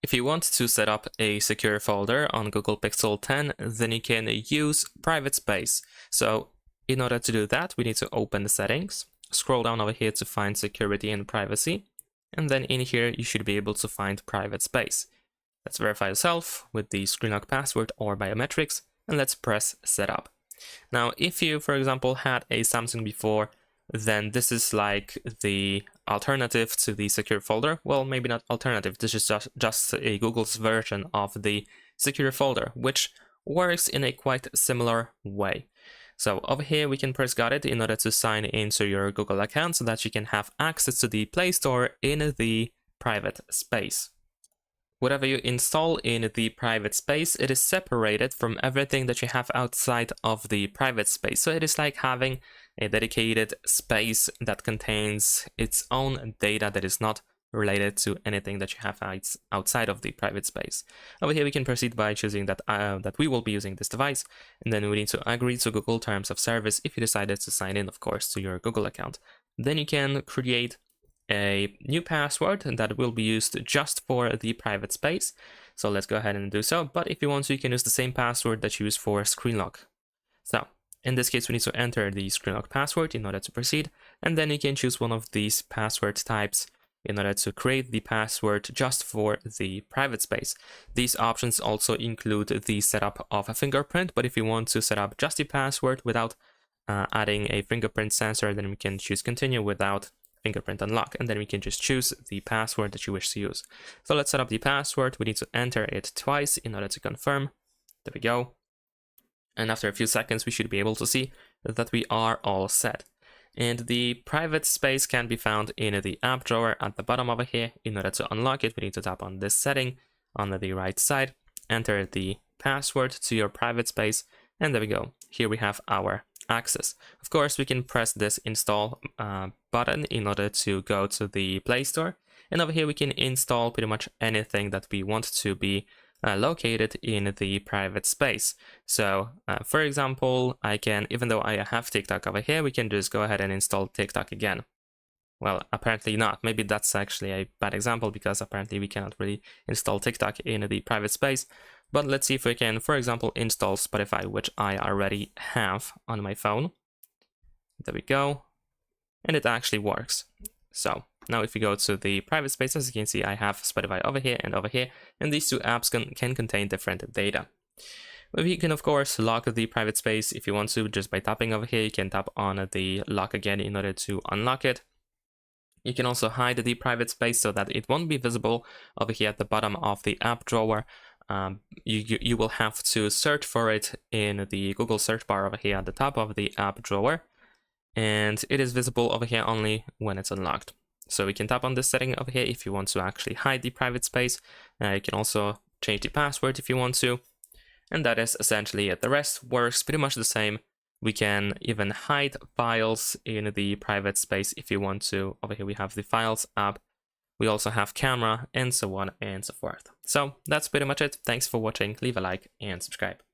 If you want to set up a secure folder on Google Pixel 10, then you can use private space. So in order to do that, we need to open the settings, scroll down over here to find security and privacy, and then in here you should be able to find private space. Let's verify yourself with the screen lock password or biometrics, and let's press setup. Now, if you, for example, had a Samsung before, then this is like the alternative to the secure folder. Well, maybe not alternative, this is just a Google's version of the secure folder, which works in a quite similar way. So over here we can press got it in order to sign into your Google account so that you can have access to the Play Store in the private space. Whatever you install in the private space, it is separated from everything that you have outside of the private space. So it is like having a dedicated space that contains its own data that is not related to anything that you have outside of the private space. Over here we can proceed by choosing that we will be using this device, and then we need to agree to Google Terms of Service if you decided to sign in, of course, to your Google account. Then you can create a new password that will be used just for the private space. So let's go ahead and do so. But if you want to, you can use the same password that you use for screen lock. So in this case, we need to enter the screen lock password in order to proceed. And then you can choose one of these password types in order to create the password just for the private space. These options also include the setup of a fingerprint, but if you want to set up just the password without adding a fingerprint sensor, then we can choose continue without fingerprint unlock, and then we can just choose the password that you wish to use. So let's set up the password. We need to enter it twice in order to confirm. There we go. And after a few seconds, we should be able to see that we are all set. And the private space can be found in the app drawer at the bottom over here. In order to unlock it, we need to tap on this setting on the right side, enter the password to your private space, and there we go. Here we have our access. Of course, we can press this install button in order to go to the Play Store, and over here we can install pretty much anything that we want to be located in the private space. So for example, I can, even though I have TikTok over here, we can just go ahead and install TikTok again. Well, apparently not. Maybe that's actually a bad example because apparently we cannot really install TikTok in the private space. But let's see if we can, for example, install Spotify, which I already have on my phone. There we go. And it actually works. So now if we go to the private space, as you can see, I have Spotify over here, and these two apps can contain different data. But you can, of course, lock the private space if you want to, just by tapping over here. You can tap on the lock again in order to unlock it. You can also hide the private space so that it won't be visible over here at the bottom of the app drawer. You will have to search for it in the Google search bar over here at the top of the app drawer, and it is visible over here only when it's unlocked. So we can tap on this setting over here if you want to actually hide the private space. You can also change the password if you want to, and that is essentially it. The rest works pretty much the same. We can even hide files in the private space if you want to. Over here we have the Files app. We also have Camera, and so on and so forth. So that's pretty much it. Thanks for watching. Leave a like and subscribe.